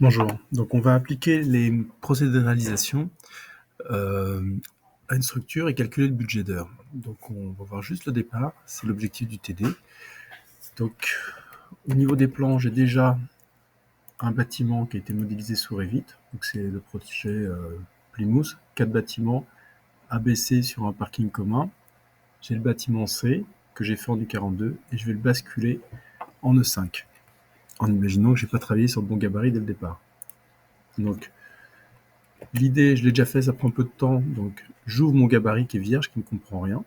Bonjour. Donc, on va appliquer les procédés de réalisation à une structure et calculer le budget d'heure. Donc, on va voir juste le départ, c'est l'objectif du TD. Donc, au niveau des plans, j'ai déjà un bâtiment qui a été modélisé sous Revit. Donc, c'est le projet Plymouth, 4 bâtiments abaissés sur un parking commun. J'ai le bâtiment C que j'ai fait en U42 et je vais le basculer en E5 en imaginant que je n'ai pas travaillé sur le bon gabarit dès le départ. Donc, l'idée, je l'ai déjà fait, ça prend un peu de temps, donc j'ouvre mon gabarit qui est vierge, qui ne comprend rien.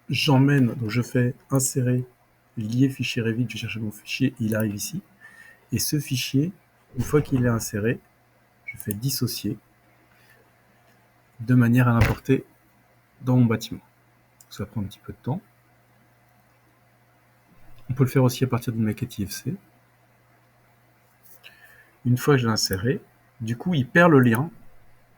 J'emmène, donc je fais insérer, lier fichier Revit, je vais chercher mon fichier, il arrive ici. Et ce fichier, une fois qu'il est inséré, je fais dissocier de manière à l'importer dans mon bâtiment. Ça prend un petit peu de temps. On peut le faire aussi à partir d'une maquette IFC. Une fois que je l'ai inséré, du coup, il perd le lien.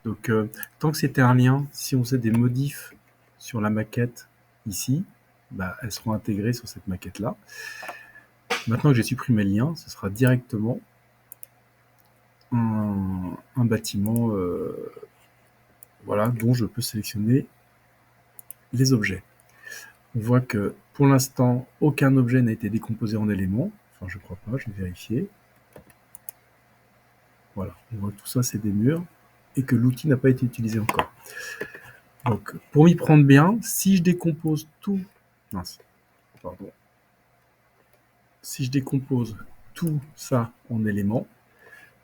Donc, tant que c'était un lien, si on faisait des modifs sur la maquette ici, bah, elles seront intégrées sur cette maquette-là. Maintenant que j'ai supprimé le lien, ce sera directement un bâtiment voilà, dont je peux sélectionner les objets. On voit que pour l'instant, aucun objet n'a été décomposé en éléments. Enfin, je crois pas, je vais vérifier. Voilà, on voit que tout ça, c'est des murs et que l'outil n'a pas été utilisé encore. Donc, pour m'y prendre bien, si je décompose tout... Mince, pardon. Si je décompose tout ça en éléments,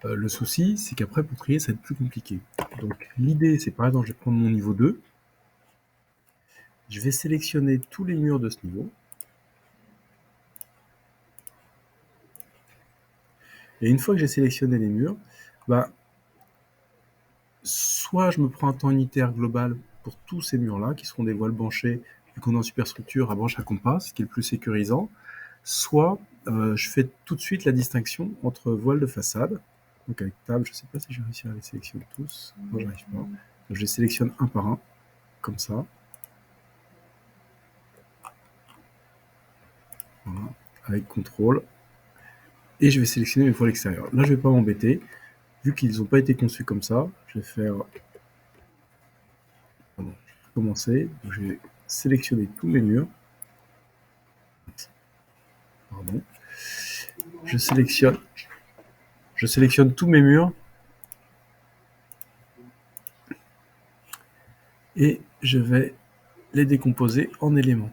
le souci, c'est qu'après, pour trier, ça va être plus compliqué. Donc, l'idée, c'est par exemple, je vais prendre mon niveau 2, je vais sélectionner tous les murs de ce niveau, et une fois que j'ai sélectionné les murs, bah, soit je me prends un temps unitaire global pour tous ces murs-là, qui seront des voiles banchées, vu qu'on est en superstructure à branche à compas, ce qui est le plus sécurisant, soit je fais tout de suite la distinction entre voiles de façade, donc avec table, je ne sais pas si j'ai réussi à les sélectionner tous, moi j'arrive pas, donc je les sélectionne un par un, comme ça, voilà, avec contrôle, et je vais sélectionner mes voiles extérieures. Là je ne vais pas m'embêter, vu qu'ils n'ont pas été conçus comme ça, je vais faire... Pardon, je vais commencer, donc je vais sélectionner tous mes murs, pardon, je sélectionne tous mes murs et je vais les décomposer en éléments.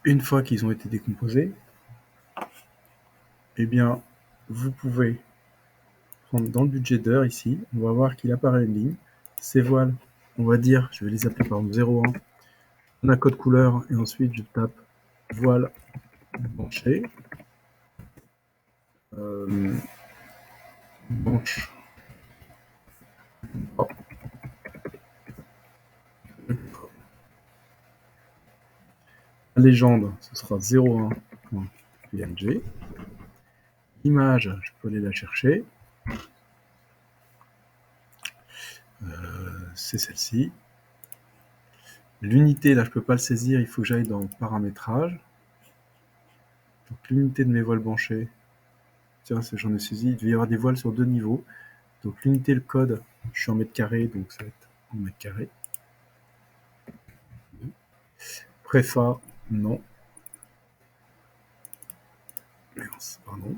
Une fois qu'ils ont été décomposés, eh bien, vous pouvez prendre dans le budget d'heure ici, on va voir qu'il apparaît une ligne. Ces voiles, on va dire, je vais les appeler par exemple 01, on a code couleur et ensuite je tape voile branchée, branche. Oh. La légende, ce sera 01.png. Image, je peux aller la chercher. C'est celle-ci. L'unité, là, je ne peux pas le saisir, il faut que j'aille dans paramétrage. Donc l'unité de mes voiles branchées, tiens, j'en ai saisi, il devait y avoir des voiles sur 2 niveaux. Donc l'unité, le code, je suis en mètres carrés, donc ça va être en mètres carrés. Préfa, non. Pardon.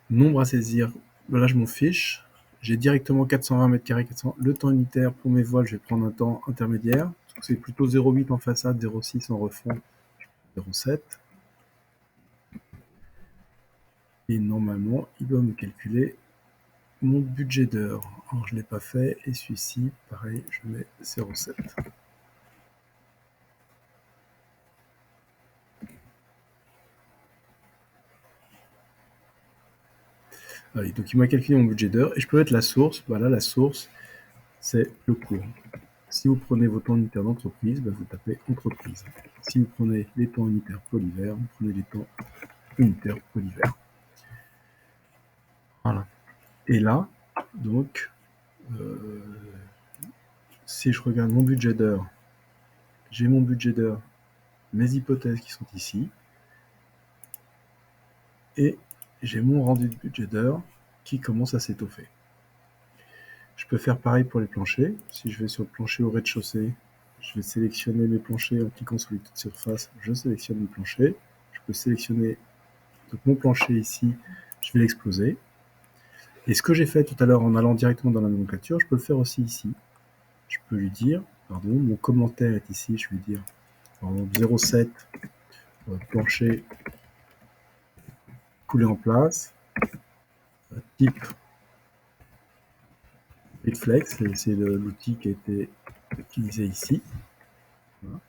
Nombre à saisir, là je m'en fiche. J'ai directement 420 mètres carrés, 400. Le temps unitaire pour mes voiles, je vais prendre un temps intermédiaire. C'est plutôt 0,8 en façade, 0,6 en refond, 0,7. Et normalement, il doit me calculer mon budget d'heure. Alors je ne l'ai pas fait, et celui-ci, pareil, je mets 0,7. Allez, donc il m'a calculé mon budget d'heure, et je peux mettre la source. Voilà, la source, c'est le cours. Si vous prenez vos temps unitaires d'entreprise, vous tapez entreprise. Si vous prenez les temps unitaires polyvers, vous prenez les temps unitaires polyvers. Voilà. Et là, donc, si je regarde mon budget d'heure, j'ai mon budget d'heure mes hypothèses qui sont ici, et j'ai mon rendu de budget d'heure qui commence à s'étoffer. Je peux faire pareil pour les planchers. Si je vais sur le plancher au rez-de-chaussée, je vais sélectionner mes planchers en cliquant sur les petites surfaces, je sélectionne mon plancher. Je peux sélectionner donc mon plancher ici, je vais l'exploser. Et ce que j'ai fait tout à l'heure en allant directement dans la nomenclature, je peux le faire aussi ici. Je peux lui dire, pardon, mon commentaire est ici, je vais lui dire, par exemple 0,7 plancher coulé en place, type Gridflex, c'est l'outil qui a été utilisé ici. Voilà.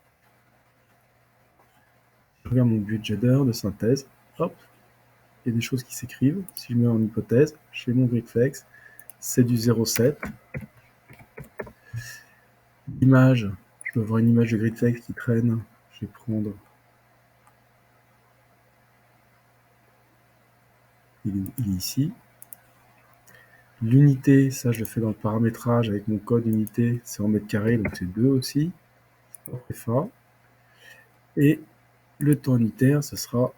Je regarde mon budget d'heure de synthèse, hop, il y a des choses qui s'écrivent. Si je mets en hypothèse, chez mon Gridflex, c'est du 0,7. L'image, je peux avoir une image de Gridflex qui traîne. Je vais prendre. Il est ici. L'unité, ça je le fais dans le paramétrage avec mon code unité, c'est en mètres carrés, donc c'est 2 aussi. C'est pas très fort. Et le temps unitaire, ce sera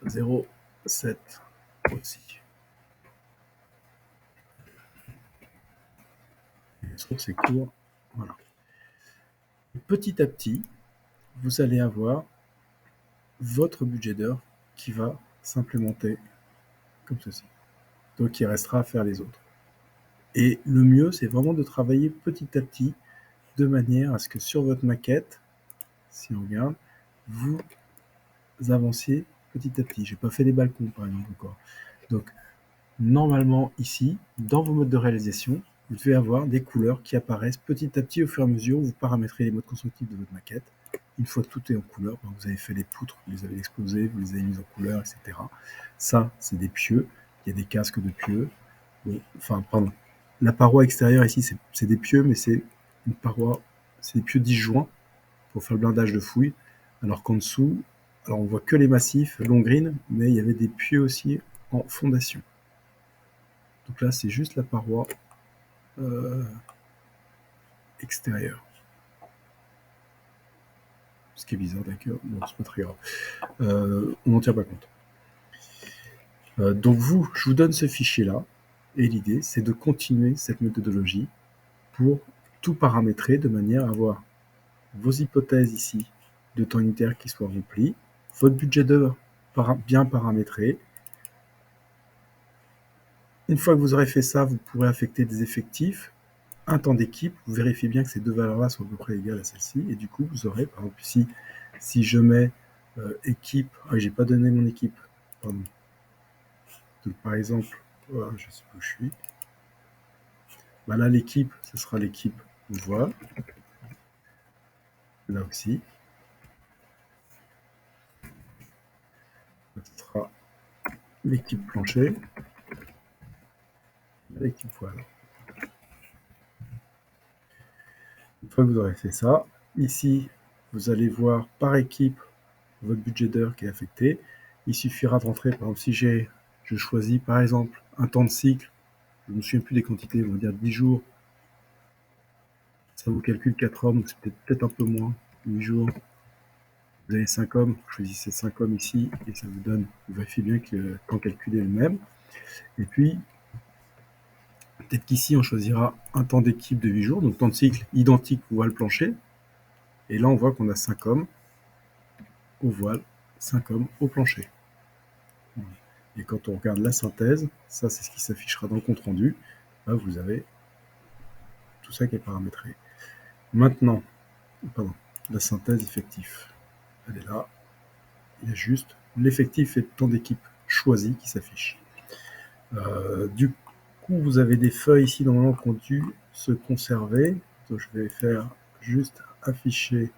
0,7 aussi. Les sources, c'est court. Voilà. Et petit à petit, vous allez avoir votre budget d'heure qui va s'implémenter comme ceci. Donc il restera à faire les autres. Et le mieux, c'est vraiment de travailler petit à petit, de manière à ce que sur votre maquette, si on regarde, vous avanciez petit à petit. J'ai pas fait les balcons, par exemple, encore. Donc, normalement, ici, dans vos modes de réalisation, vous devez avoir des couleurs qui apparaissent petit à petit au fur et à mesure où vous paramétrez les modes constructifs de votre maquette. Une fois que tout est en couleur, vous avez fait les poutres, vous les avez exposées, vous les avez mises en couleur, etc. Ça, c'est des pieux. Il y a des casques de pieux. Enfin, pardon. La paroi extérieure ici, c'est des pieux, mais c'est une paroi, c'est des pieux disjoints pour faire le blindage de fouille. Alors qu'en dessous, alors on voit que les massifs long green, mais il y avait des pieux aussi en fondation. Donc là, c'est juste la paroi extérieure. Ce qui est bizarre d'accord, bon, c'est pas très grave. On n'en tient pas compte. Donc je vous donne ce fichier-là, et l'idée, c'est de continuer cette méthodologie pour tout paramétrer de manière à avoir vos hypothèses ici de temps unitaire qui soient remplies, votre budget d'heure bien paramétré. Une fois que vous aurez fait ça, vous pourrez affecter des effectifs, un temps d'équipe, vous vérifiez bien que ces deux valeurs-là sont à peu près égales à celle-ci, et du coup, vous aurez, par exemple, ici, si je mets équipe, j'ai pas donné mon équipe, pardon. Donc, par exemple, voilà, je sais pas où je suis. Bah là, l'équipe, ce sera l'équipe voile. Là aussi. Ce sera l'équipe plancher. L'équipe voile. Une fois que vous aurez fait ça, ici, vous allez voir par équipe votre budget d'heure qui est affecté. Il suffira de rentrer, par exemple, si je choisis par exemple un temps de cycle, je ne me souviens plus des quantités, on va dire 10 jours, ça vous calcule 4 hommes, donc c'est peut-être un peu moins, 8 jours. Vous avez 5 hommes, vous choisissez 5 hommes ici, et ça vous donne, vous vérifiez bien que le temps calculé est le même. Et puis, peut-être qu'ici, on choisira un temps d'équipe de 8 jours, donc temps de cycle identique au voile plancher. Et là, on voit qu'on a 5 hommes au voile, 5 hommes au plancher. Et quand on regarde la synthèse, ça c'est ce qui s'affichera dans le compte rendu, là vous avez tout ça qui est paramétré. Maintenant, pardon, la synthèse effectif, elle est là, il y a juste l'effectif et le temps d'équipe choisi qui s'affiche. Du coup, vous avez des feuilles ici normalement qui ont dû se conserver, donc je vais faire juste afficher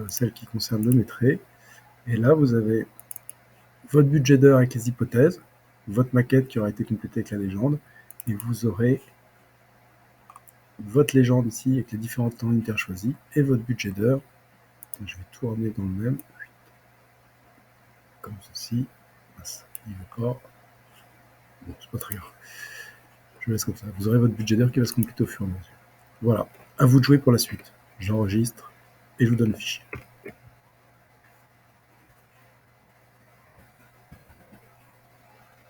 celle qui concerne le maîtrise, et là vous avez votre budget d'heure avec les hypothèses, votre maquette qui aura été complétée avec la légende, et vous aurez votre légende ici avec les différents temps unitaires choisis, et votre budget d'heure. Je vais tout ramener dans le même, comme ceci. Il ne veut pas. Bon, c'est pas très grave. Je laisse comme ça. Vous aurez votre budget d'heure qui va se compléter au fur et à mesure. Voilà, à vous de jouer pour la suite. J'enregistre et je vous donne le fichier.